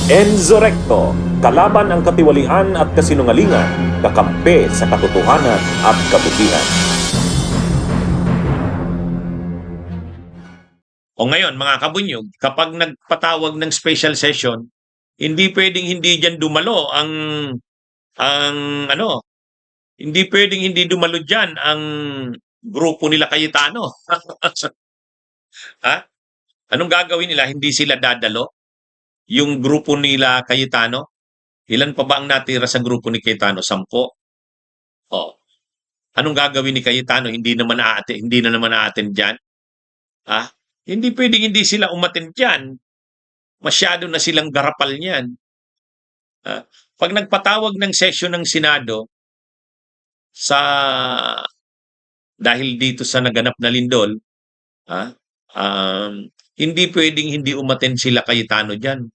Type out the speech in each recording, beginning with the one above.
Enzo Recto, kalaban ang katiwalian at kasinungalingan, kakampi sa katotohanan at kabutihan. O ngayon, mga kabunyog, kapag nagpatawag ng special session, hindi pwedeng hindi diyan dumalo ang ano, hindi pwedeng hindi dumalo diyan ang grupo nila Cayetano. Ha? Anong gagawin nila? Hindi sila dadalo? Yung grupo nila Cayetano? Ilan pa ba ang natira sa grupo ni Cayetano? 10. Oh. Anong gagawin ni Cayetano? Hindi na naman aaten diyan. Ha? Hindi pwedeng hindi sila umattend diyan. Masyado na silang garapal niyan. Pag nagpatawag ng session ng Senado sa dahil dito sa naganap na lindol, hindi pwedeng hindi umattend sila Cayetano diyan.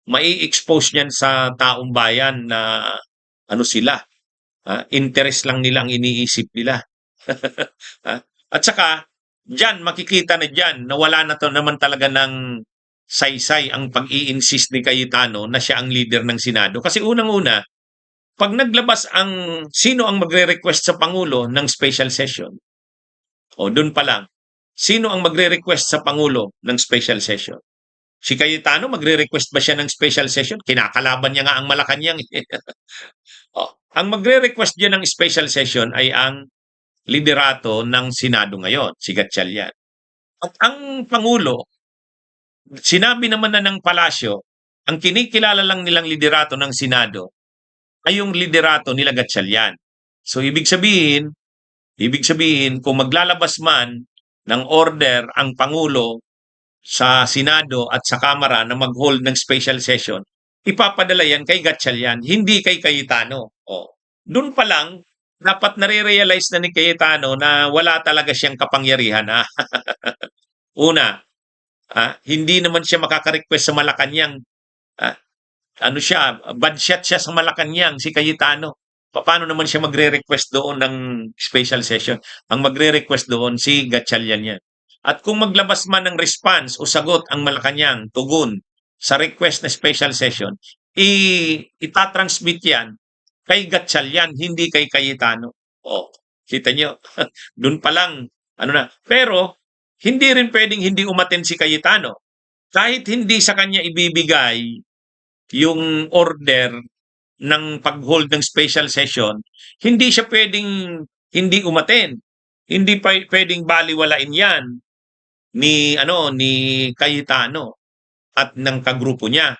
Mai-expose niyan sa taong bayan na ano sila, interest lang nila ang iniisip nila. At saka, diyan makikita na diyan na wala na to naman talaga ng saysay ang pag-i-insist ni Cayetano na siya ang leader ng Senado. Kasi unang-una, pag naglabas sino ang magre-request sa Pangulo ng special session? O doon pa lang, sino ang magre-request sa Pangulo ng special session? Si Cayetano, magre-request ba siya ng special session? Kinakalaban niya nga ang Malacanang. Ang magre-request diyan ng special session ay ang liderato ng Senado ngayon, si Gatchalian. At ang Pangulo, sinabi naman na ng Palasyo, ang kinikilala lang nilang liderato ng Senado ay yung liderato nila Gatchalian. So ibig sabihin kung maglalabas man ng order ang Pangulo sa Senado at sa Kamara na mag-hold ng special session, ipapadala yan kay Gatchalian, hindi kay Cayetano. Doon pa lang, dapat nare-realize na ni Cayetano na wala talaga siyang kapangyarihan. Una, hindi naman siya makaka-request sa Malacanang. Ano siya, bad shot siya sa Malacanang, si Cayetano. Paano naman siya magre-request doon ng special session? Ang magre-request doon si Gatchalian yan. At kung maglabas man ng response o sagot ang Malacanang, tugon sa request na special session, itatransmit yan kay Gatchalian, hindi kay Cayetano. Kita nyo, doon pa lang, ano na. Pero, hindi rin pwedeng hindi umattend si Cayetano. Kahit hindi sa kanya ibibigay yung order ng pag-hold ng special session, hindi siya pwedeng hindi umattend. Hindi pa pwedeng baliwalain yan ni Cayetano at ng kagrupo niya.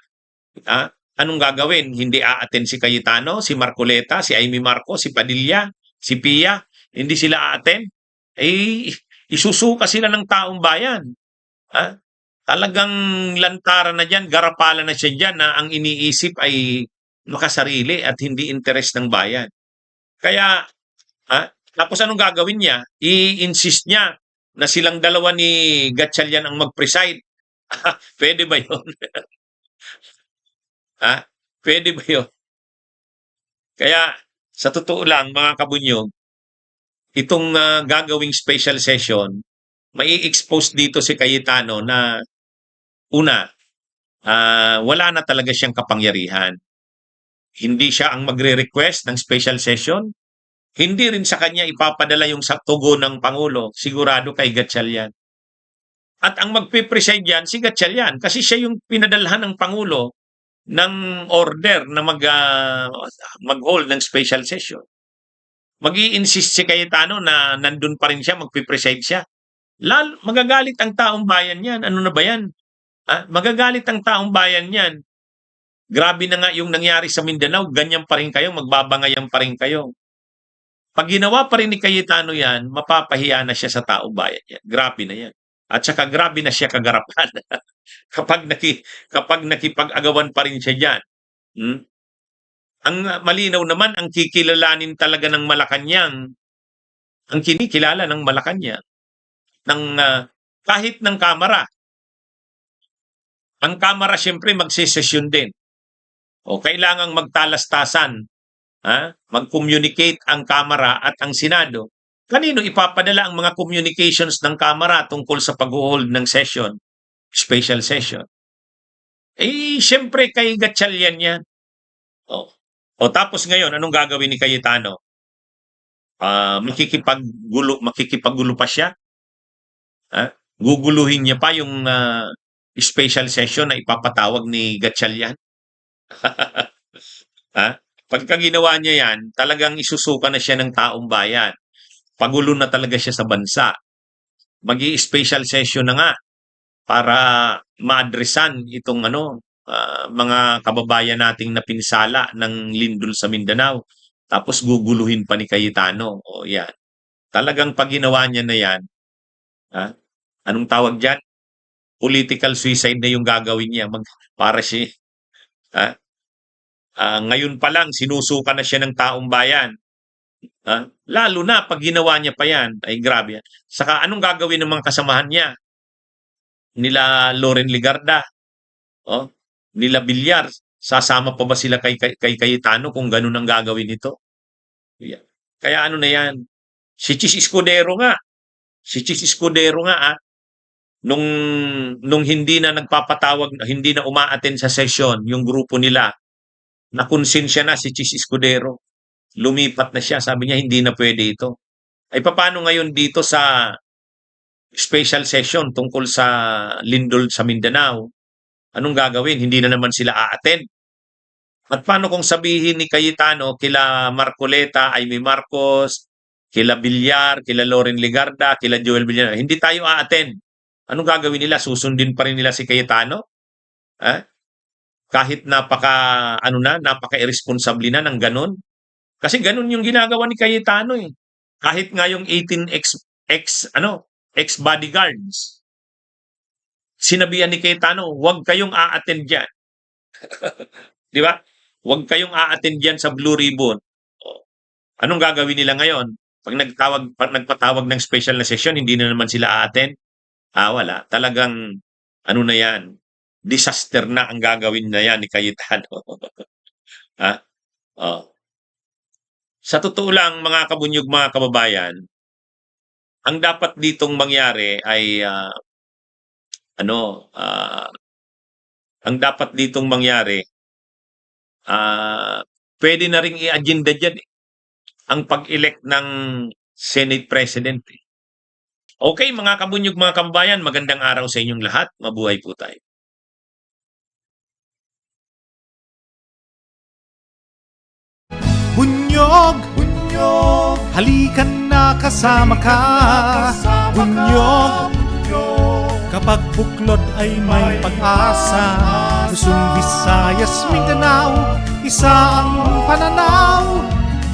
Anong gagawin? Hindi a-attend si Cayetano, si Marcoleta, si Amy Marcos, si Padilla, si Pia, hindi sila a-attend? Isusuka sila ng taong bayan. Talagang lantaran na diyan, garapalan na siya diyan na ang iniisip ay makasarili at hindi interes ng bayan. Kaya, tapos anong gagawin niya? I-insist niya na silang dalawa ni Gatchalian ang mag-preside. Pwede ba yun? Pwede ba yun? Kaya, sa totoo lang, mga kabunyog, itong gagawing special session, mai-expose dito si Cayetano na una, wala na talaga siyang kapangyarihan. Hindi siya ang magre-request ng special session. Hindi rin sa kanya ipapadala yung tugon ng Pangulo, sigurado kay Gatchalian. At ang magpipreside yan, si Gatchalian, kasi siya yung pinadalhan ng Pangulo ng order na mag-hold ng special session. Mag-i-insist si Cayetano na nandun pa rin siya, magpipreside siya. Magagalit ang taong bayan yan. Ano na ba yan? Magagalit ang taong bayan yan. Grabe na nga yung nangyari sa Mindanao, ganyan pa rin kayo, magbabangayan pa rin kayo. Pag ginawa pa rin ni Cayetano yan, mapapahiya na siya sa taong bayan yan. Grabe na yan. At saka grabe na siya kagarapan. kapag nakipag-agawan pa rin siya dyan. Ang malinaw naman, ang kikilalanin talaga ng Malacanang, ang kinikilala ng Malacanang, kahit ng Kamara. Ang Kamara siyempre magsisesyon din. Kailangang magtalastasan, mag-communicate ang Kamara at ang Senado. Kanino ipapadala ang mga communications ng Kamara tungkol sa pag-hold ng session, special session? Siyempre kay Gatchalian yan. Oh. O tapos ngayon, anong gagawin ni Cayetano? Makikipaggulo pa siya? Guguluhin niya pa yung special session na ipapatawag ni Gatchalian? Pagka ginawa niya yan, talagang isusuka na siya ng taong bayan. Pagulo na talaga siya sa bansa. Special session na nga para maadresan itong mga kababayan nating napinsala ng lindol sa Mindanao. Tapos guguluhin pa ni Cayetano. O yan. Talagang pag ginawa niya na yan, anong tawag dyan? Political suicide na yung gagawin niya. Para siya, ngayon pa lang, sinusuka na siya ng taong bayan. Lalo na pag ginawa niya pa yan, ay grabe yan. Saka anong gagawin ng mga kasamahan niya? Nila Loren Legarda, nila Villar, sasama pa ba sila kay Cayetano kung ganun ang gagawin nito? Yeah. Kaya ano na yan? Si Chis Escudero nga, nung hindi na nagpapatawag, hindi na uma-attend sa session yung grupo nila, nakonsensya na si Chis Escudero. Lumipat na siya, sabi niya hindi na pwede ito. Ay paano ngayon dito sa special session tungkol sa lindol sa Mindanao? Anong gagawin? Hindi na naman sila a-attend. At paano kung sabihin ni Cayetano kila Marcoleta, Amy Marcos, kila Villar, kila Loren Legarda, kila Joel Villanueva, hindi tayo a-attend. Anong gagawin nila? Susundin pa rin nila si Cayetano? Kahit napaka-irresponsable na ng ganun? Kasi ganun yung ginagawa ni Cayetano eh. Kahit nga yung 18 ex-bodyguards, sinabihan ni Cayetano, huwag kayong a-attend dyan. Di ba? Huwag kayong a-attend dyan sa Blue Ribbon. Anong gagawin nila ngayon? Pag nagpatawag ng special na session, hindi na naman sila a-attend? Wala. Talagang, na yan? Disaster na ang gagawin na yan ni Cayetano. Sa totoo lang, mga kabunyog, mga kababayan, ang dapat ditong mangyari ay pwede na ring i-agenda dyan ang pag-elect ng Senate President. Okay, mga kabunyog, mga kababayan, magandang araw sa inyong lahat. Mabuhay po tayo. Bunyog, halikan na kasama ka. Bunyog, kapag buklod ay may pag-asa. Luzon, Visayas, Mindanao, isa ang pananaw.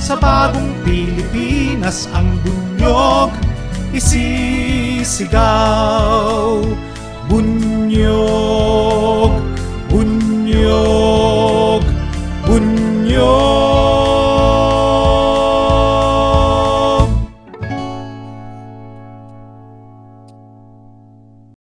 Sa bagong Pilipinas ang bunyog isisigaw. Bunyog,